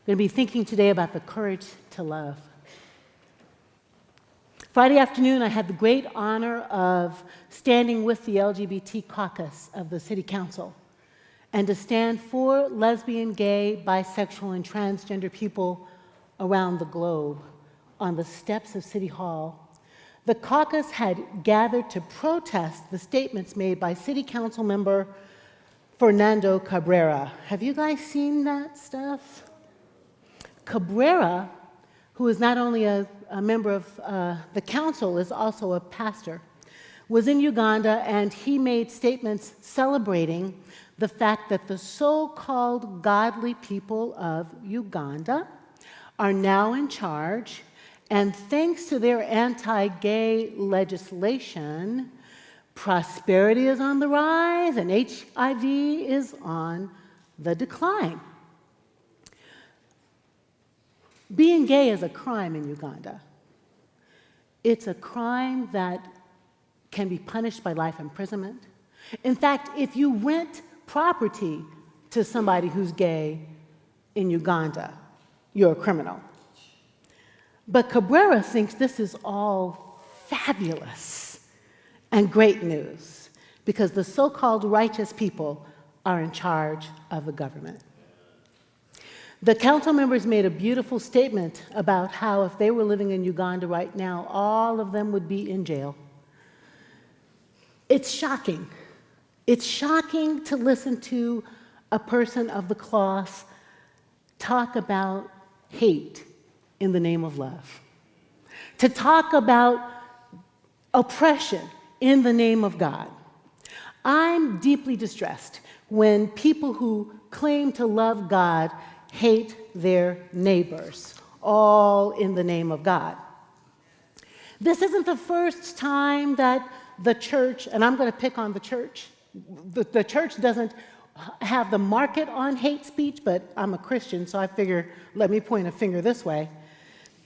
We're going to be thinking today about the courage to love. Friday afternoon, I had the great honor of standing with the LGBT caucus of the City Council and to stand for lesbian, gay, bisexual, and transgender people around the globe on the steps of City Hall. The caucus had gathered to protest the statements made by City Council member Fernando Cabrera. Have you guys seen that stuff? Cabrera, who is not only a member of the council, is also a pastor, was in Uganda, and he made statements celebrating the fact that the so-called godly people of Uganda are now in charge, and thanks to their anti-gay legislation, prosperity is on the rise and HIV is on the decline. Being gay is a crime in Uganda. It's a crime that can be punished by life imprisonment. In fact, if you rent property to somebody who's gay in Uganda, you're a criminal. But Cabrera thinks this is all fabulous and great news because the so-called righteous people are in charge of the government. The council members made a beautiful statement about how if they were living in Uganda right now, all of them would be in jail. It's shocking. It's shocking to listen to a person of the cloth talk about hate in the name of love, to talk about oppression in the name of God. I'm deeply distressed when people who claim to love God hate their neighbors, all in the name of God. This isn't the first time that the church, and I'm going to pick on the church, the church doesn't have the market on hate speech, but I'm a Christian, so I figure, let me point a finger this way.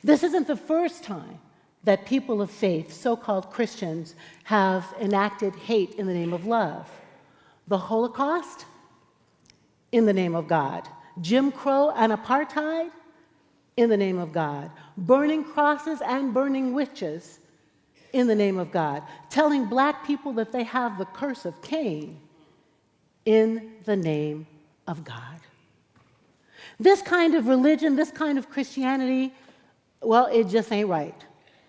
This isn't the first time that people of faith, so-called Christians, have enacted hate in the name of love. The Holocaust, in the name of God. Jim Crow and apartheid, in the name of God. Burning crosses and burning witches, in the name of God. Telling black people that they have the curse of Cain, in the name of God. This kind of religion, this kind of Christianity, well, it just ain't right.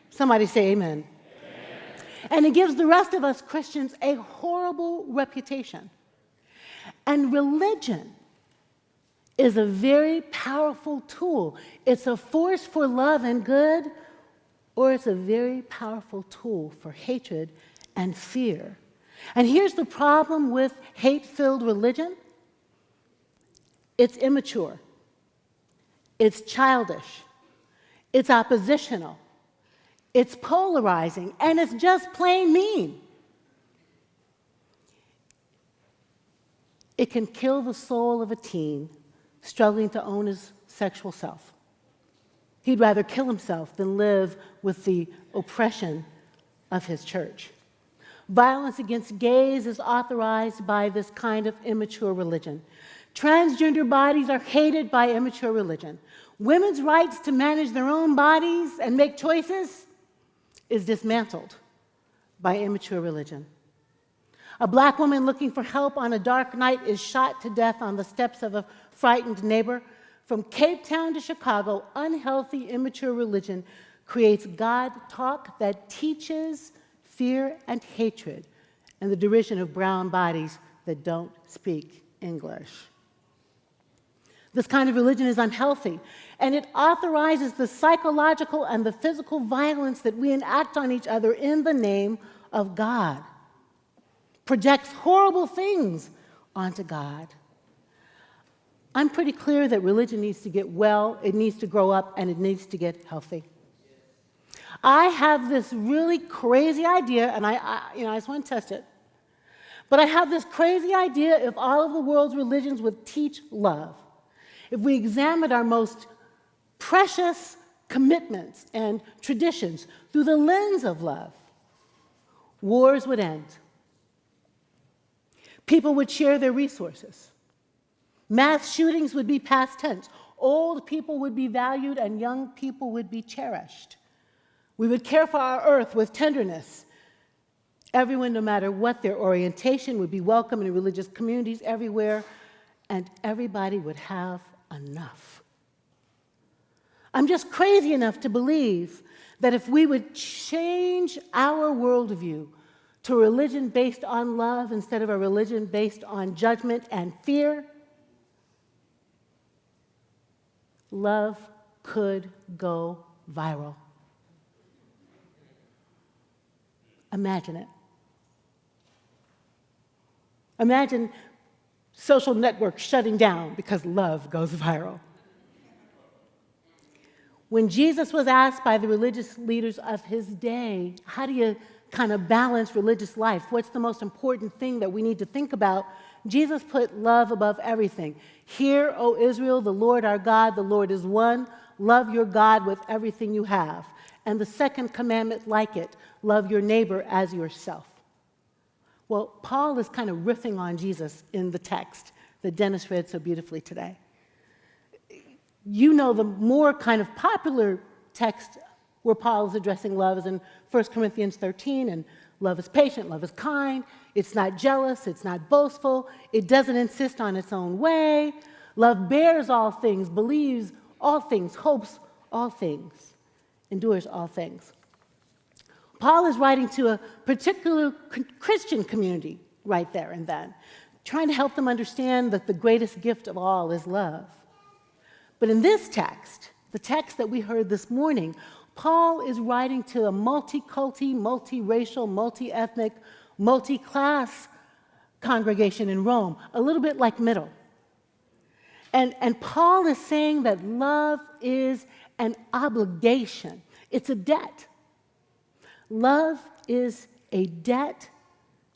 Somebody say amen. And it gives the rest of us Christians a horrible reputation. And religion is a very powerful tool. It's a force for love and good, or it's a very powerful tool for hatred and fear. And here's the problem with hate-filled religion. It's immature. It's childish. It's oppositional. It's polarizing, and it's just plain mean. It can kill the soul of a teen struggling to own his sexual self. He'd rather kill himself than live with the oppression of his church. Violence against gays is authorized by this kind of immature religion. Transgender bodies are hated by immature religion. Women's rights to manage their own bodies and make choices is dismantled by immature religion. A black woman looking for help on a dark night is shot to death on the steps of a frightened neighbor. From Cape Town to Chicago, unhealthy, immature religion creates God talk that teaches fear and hatred and the derision of brown bodies that don't speak English. This kind of religion is unhealthy, and it authorizes the psychological and the physical violence that we enact on each other in the name of God. Projects horrible things onto God. I'm pretty clear that religion needs to get well, it needs to grow up, and it needs to get healthy. I have this really crazy idea, and I just want to test it. But I have this crazy idea if all of the world's religions would teach love, if we examined our most precious commitments and traditions through the lens of love, wars would end. People would share their resources. Mass shootings would be past tense. old people would be valued and young people would be cherished. We would care for our earth with tenderness. Everyone, no matter what their orientation, would be welcome in religious communities everywhere, and everybody would have enough. I'm just crazy enough to believe that if we would change our worldview to a religion based on love instead of a religion based on judgment and fear, love could go viral. Imagine it. Imagine social networks shutting down because love goes viral. When Jesus was asked by the religious leaders of his day, how do you kind of balance religious life? What's the most important thing that we need to think about? Jesus put love above everything. Hear, O Israel, the Lord our God, the Lord is one. Love your God with everything you have. And the second commandment like it, love your neighbor as yourself. Well, Paul is kind of riffing on Jesus in the text that Dennis read so beautifully today. You know, the more kind of popular text where Paul is addressing love is in 1 Corinthians 13, and love is patient, love is kind, it's not jealous, it's not boastful, it doesn't insist on its own way, love bears all things, believes all things, hopes all things, endures all things. Paul is writing to a particular Christian community right there and then, trying to help them understand that the greatest gift of all is love. But in this text, the text that we heard this morning, Paul is writing to a multi-culti, multi-racial, multi-ethnic, multi-class congregation in Rome, a little bit like Middle. And Paul is saying that love is an obligation. It's a debt. Love is a debt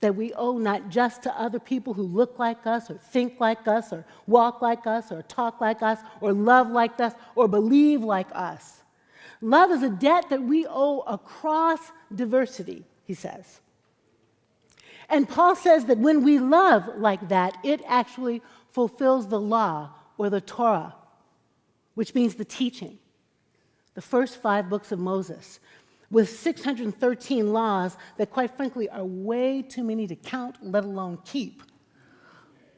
that we owe not just to other people who look like us or think like us or walk like us or talk like us or love like us or believe like us. Love is a debt that we owe across diversity, he says. And Paul says that when we love like that, it actually fulfills the law or the Torah, which means the teaching, the first 5 books of Moses, with 613 laws that, quite frankly, are way too many to count, let alone keep.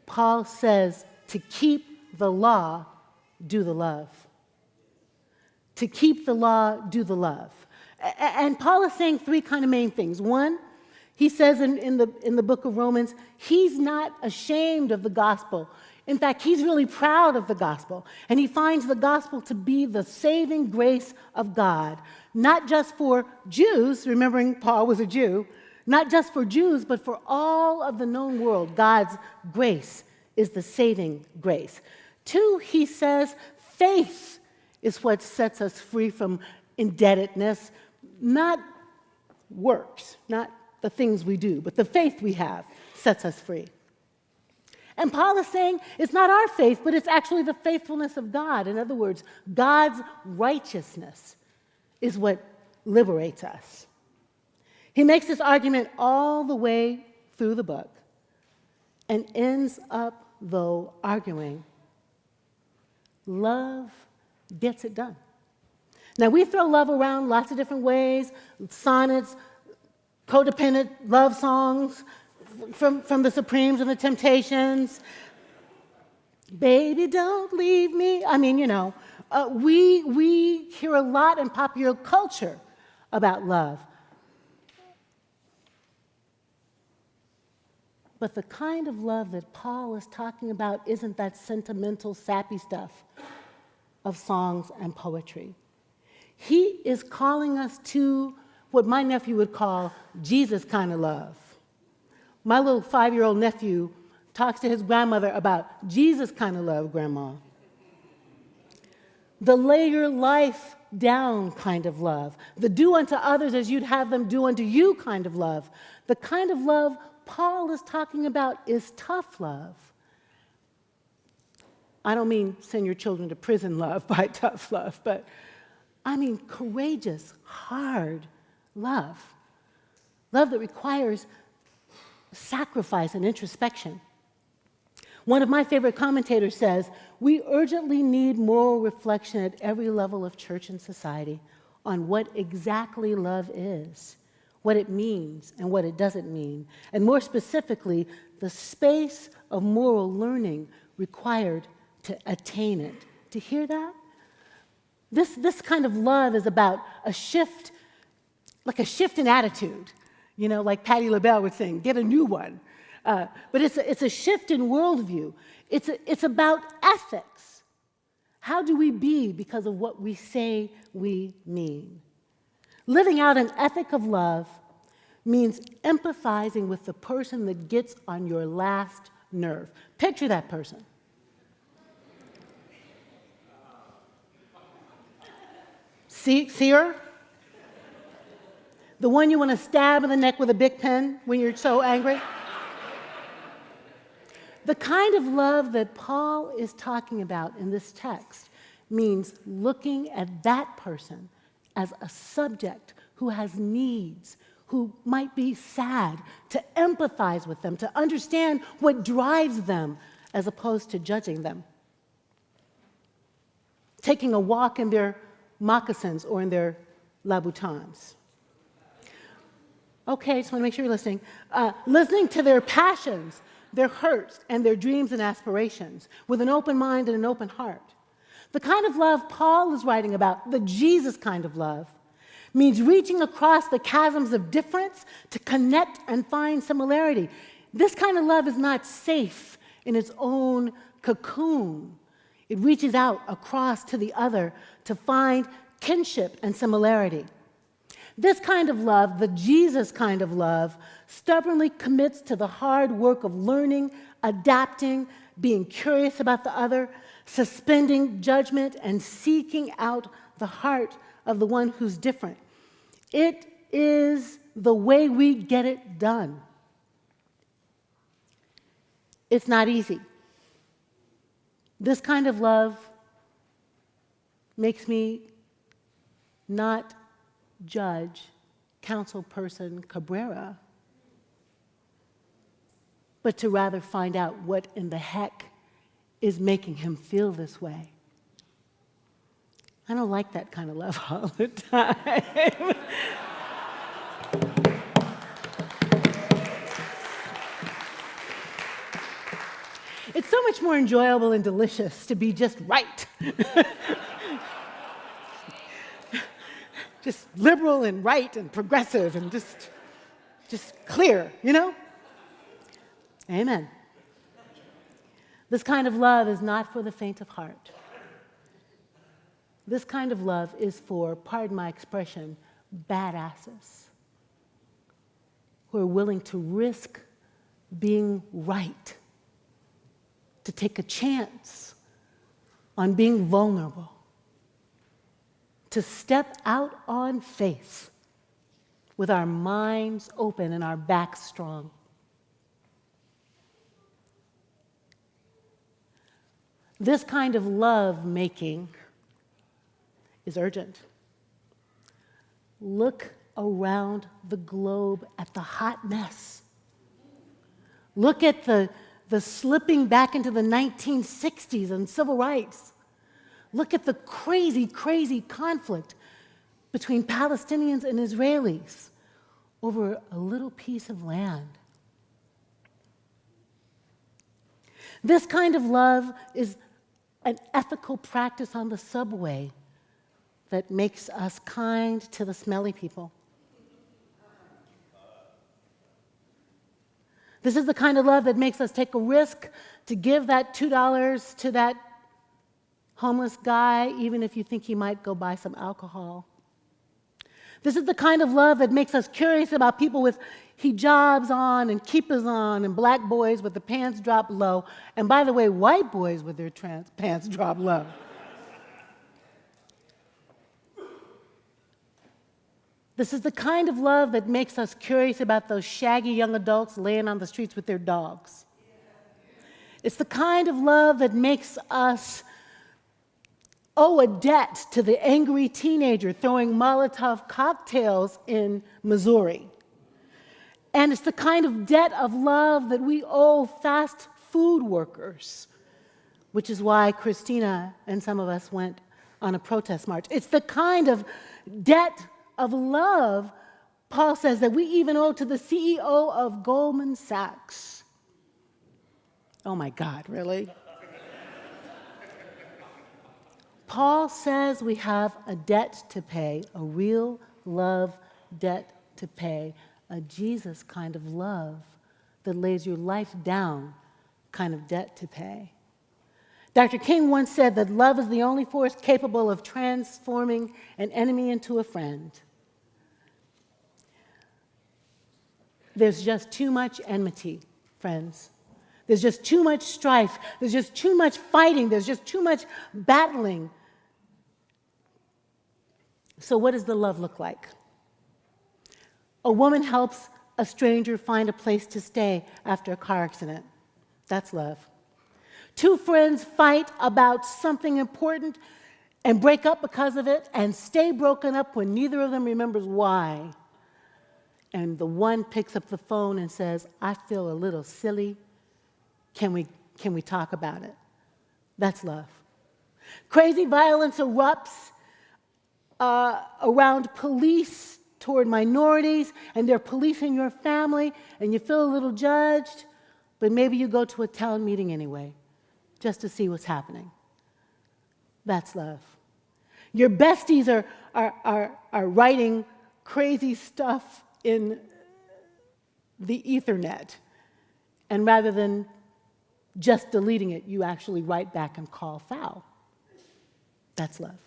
Paul says, to keep the law, do the love. To keep the law, do the love. And Paul is saying 3 kind of main things. One, he says in the book of Romans, he's not ashamed of the gospel. In fact, he's really proud of the gospel. And he finds the gospel to be the saving grace of God. Not just for Jews, remembering Paul was a Jew, not just for Jews, but for all of the known world. God's grace is the saving grace. 2, he says, faith is what sets us free from indebtedness, not works, not the things we do, but the faith we have sets us free. And Paul is saying it's not our faith, but it's actually the faithfulness of God. In other words, God's righteousness is what liberates us. He makes this argument all the way through the book and ends up, though, arguing love gets it done. Now, we throw love around lots of different ways, sonnets, codependent love songs from the Supremes and the Temptations. Baby, don't leave me. I mean, we hear a lot in popular culture about love. But the kind of love that Paul is talking about isn't that sentimental, sappy stuff of songs and poetry. He is calling us to what my nephew would call Jesus kind of love. My little 5-year-old nephew talks to his grandmother about Jesus kind of love, Grandma. The lay your life down kind of love. The do unto others as you'd have them do unto you kind of love. The kind of love Paul is talking about is tough love. I don't mean send your children to prison love by tough love, but I mean courageous, hard love. Love that requires sacrifice and introspection. One of my favorite commentators says, "We urgently need moral reflection at every level of church and society on what exactly love is, what it means and what it doesn't mean, and more specifically, the space of moral learning required to attain it." Do you hear that? This kind of love is about a shift, like a shift in attitude, like Patti LaBelle would sing, get a new one. But it's a shift in worldview. It's about ethics. How do we be because of what we say we mean? Living out an ethic of love means empathizing with the person that gets on your last nerve. Picture that person. See her? The one you want to stab in the neck with a Bic pen when you're so angry? The kind of love that Paul is talking about in this text means looking at that person as a subject who has needs, who might be sad, to empathize with them, to understand what drives them, as opposed to judging them. Taking a walk in their moccasins or in their Louboutins. Okay, just want to make sure you're listening. Listening to their passions, their hurts, and their dreams and aspirations with an open mind and an open heart. The kind of love Paul is writing about, the Jesus kind of love, means reaching across the chasms of difference to connect and find similarity. This kind of love is not safe in its own cocoon. It reaches out across to the other to find kinship and similarity. This kind of love, the Jesus kind of love, stubbornly commits to the hard work of learning, adapting, being curious about the other, suspending judgment, and seeking out the heart of the one who's different. It is the way we get it done. It's not easy. This kind of love makes me not judge Councilperson Cabrera, but to rather find out what in the heck is making him feel this way. I don't like that kind of love all the time. It's so much more enjoyable and delicious to be just right. Just liberal and right and progressive and just clear, Amen. This kind of love is not for the faint of heart. This kind of love is for, pardon my expression, badasses who are willing to risk being right, to take a chance on being vulnerable, to step out on faith with our minds open and our backs strong. This kind of love making is urgent. Look around the globe at the hot mess. Look at the slipping back into the 1960s and civil rights. Look at the crazy, crazy conflict between Palestinians and Israelis over a little piece of land. This kind of love is an ethical practice on the subway that makes us kind to the smelly people. This is the kind of love that makes us take a risk to give that $2 to that homeless guy, even if you think he might go buy some alcohol. This is the kind of love that makes us curious about people with hijabs on and kippas on and black boys with the pants dropped low. And by the way, white boys with their pants dropped low. This is the kind of love that makes us curious about those shaggy young adults laying on the streets with their dogs. It's the kind of love that makes us owe a debt to the angry teenager throwing Molotov cocktails in Missouri. And it's the kind of debt of love that we owe fast food workers, which is why Christina and some of us went on a protest march. It's the kind of debt of love, Paul says, that we even owe to the CEO of Goldman Sachs. Oh my God, really? Paul says we have a debt to pay, a real love debt to pay, a Jesus kind of love that lays your life down kind of debt to pay. Dr. King once said that love is the only force capable of transforming an enemy into a friend. There's just too much enmity, friends. There's just too much strife. There's just too much fighting. There's just too much battling. So what does the love look like? A woman helps a stranger find a place to stay after a car accident. That's love. Two friends fight about something important and break up because of it and stay broken up when neither of them remembers why. And the one picks up the phone and says, I feel a little silly. Can we talk about it? That's love. Crazy violence erupts around police toward minorities, and they're policing your family, and you feel a little judged, but maybe you go to a town meeting anyway, just to see what's happening. That's love. Your besties are writing crazy stuff in the Ethernet, and rather than just deleting it, you actually write back and call foul. That's love.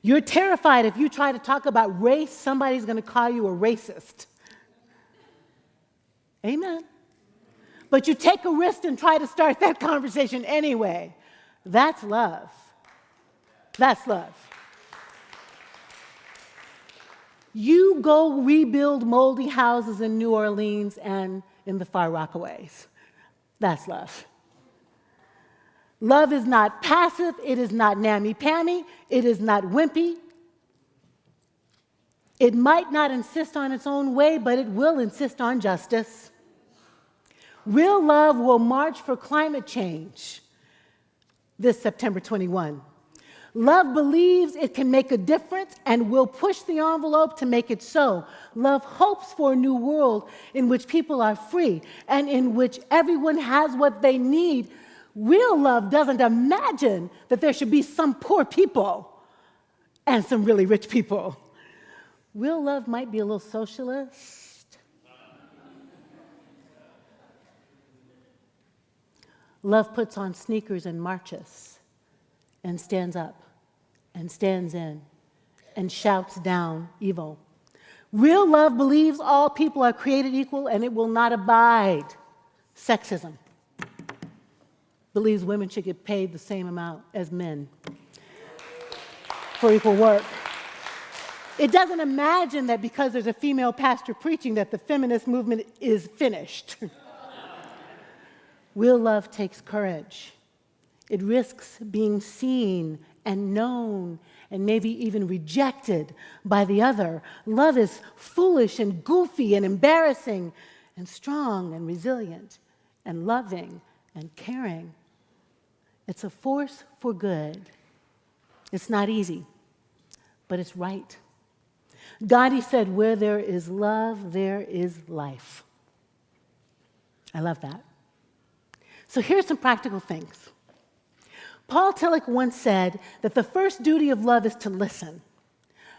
You're terrified if you try to talk about race, somebody's going to call you a racist. Amen. But you take a risk and try to start that conversation anyway. That's love. That's love. You go rebuild moldy houses in New Orleans and in the Far Rockaways. That's love. Love is not passive. It is not nammy-pammy. It is not wimpy. It might not insist on its own way, but it will insist on justice. Real love will march for climate change this September 21. Love believes it can make a difference and will push the envelope to make it so. Love hopes for a new world in which people are free and in which everyone has what they need. Real love doesn't imagine that there should be some poor people and some really rich people. Real love might be a little socialist. Love puts on sneakers and marches and stands up and stands in and shouts down evil. Real love believes all people are created equal and it will not abide sexism. Believes women should get paid the same amount as men for equal work. It doesn't imagine that because there's a female pastor preaching that the feminist movement is finished. Real love takes courage. It risks being seen and known and maybe even rejected by the other. Love is foolish and goofy and embarrassing and strong and resilient and loving and caring. It's a force for good. It's not easy, but it's right. Gandhi said, where there is love, there is life. I love that. So here's some practical things. Paul Tillich once said that the first duty of love is to listen.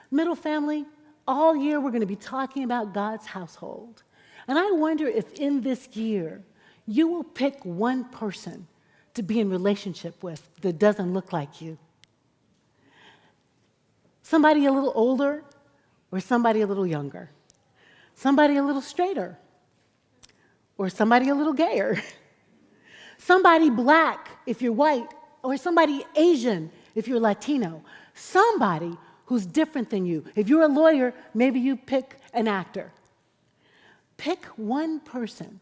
Middle family, all year we're going to be talking about God's household. And I wonder if in this year you will pick one person to be in relationship with that doesn't look like you. Somebody a little older or somebody a little younger. Somebody a little straighter or somebody a little gayer. Somebody black if you're white or somebody Asian if you're Latino. Somebody who's different than you. If you're a lawyer, maybe you pick an actor. Pick one person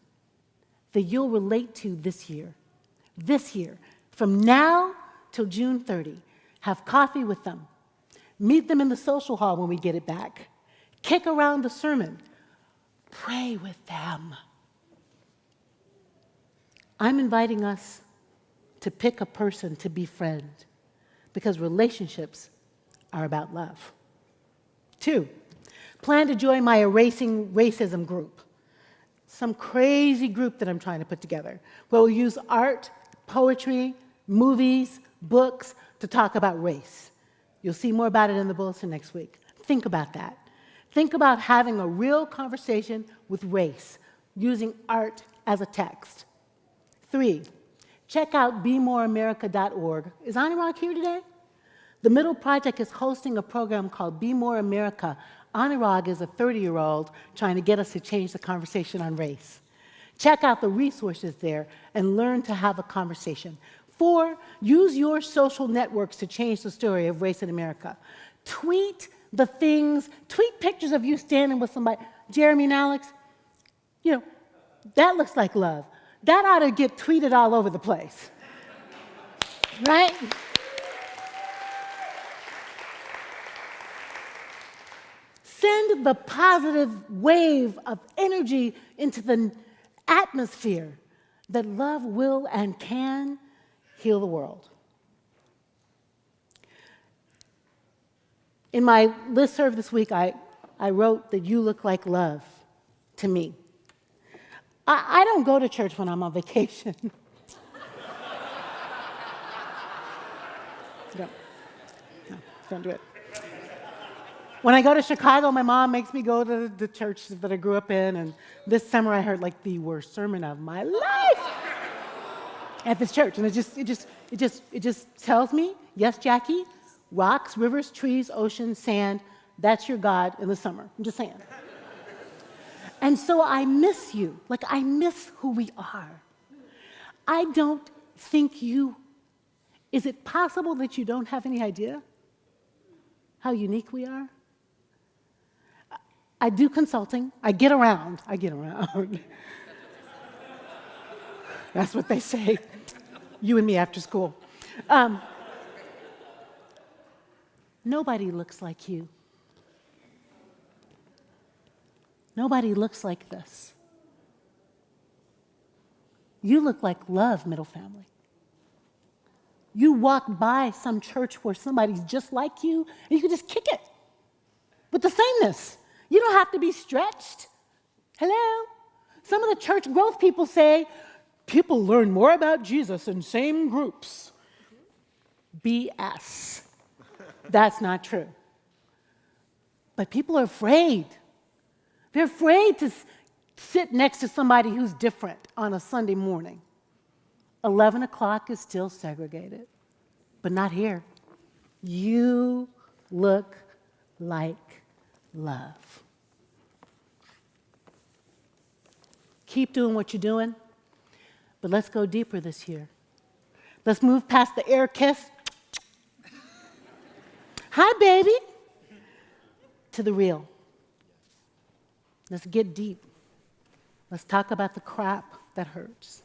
that you'll relate to this year. This year, from now till June 30, have coffee with them. Meet them in the social hall when we get it back. Kick around the sermon. Pray with them. I'm inviting us to pick a person to befriend because relationships are about love. 2, plan to join my Erasing Racism group, some crazy group that I'm trying to put together, where we'll use art, poetry, movies, books to talk about race. You'll see more about it in the bulletin next week. Think about that. Think about having a real conversation with race, using art as a text. 3, check out BeMoreAmerica.org. Is Anurag here today? The Middle Project is hosting a program called Be More America. Anurag is a 30-year-old trying to get us to change the conversation on race. Check out the resources there and learn to have a conversation. 4, use your social networks to change the story of race in America. Tweet pictures of you standing with somebody. Jeremy and Alex, that looks like love. That ought to get tweeted all over the place, right? Send the positive wave of energy into the atmosphere that love will and can heal the world. In my listserv this week, I wrote that you look like love to me. I don't go to church when I'm on vacation. Don't do it. When I go to Chicago, my mom makes me go to the church that I grew up in, and this summer I heard like the worst sermon of my life at this church, and it just tells me, yes, Jacqui, rocks, rivers, trees, ocean, sand, that's your God in the summer. I'm just saying. And so I miss you. Like, I miss who we are. I don't think is it possible that you don't have any idea how unique we are? I do consulting. I get around. That's what they say. You and me after school. Nobody looks like you. Nobody looks like this. You look like love, Middle Family. You walk by some church where somebody's just like you, and you can just kick it with the sameness. You don't have to be stretched. Hello? Some of the church growth people say, people learn more about Jesus in same groups. BS. That's not true. But people are afraid. They're afraid to sit next to somebody who's different on a Sunday morning. 11 o'clock is still segregated, but not here. You look like love. Keep doing what you're doing, but let's go deeper this year. Let's move past the air kiss. Hi, baby. To the real. Let's get deep. Let's talk about the crap that hurts.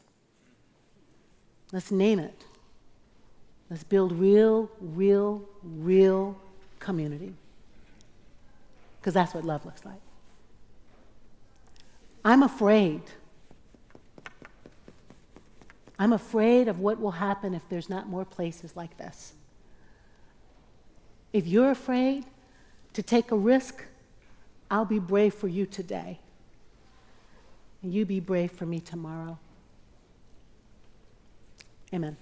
Let's name it. Let's build real community. Because that's what love looks like. I'm afraid. I'm afraid of what will happen if there's not more places like this. If you're afraid to take a risk, I'll be brave for you today. And you be brave for me tomorrow. Amen.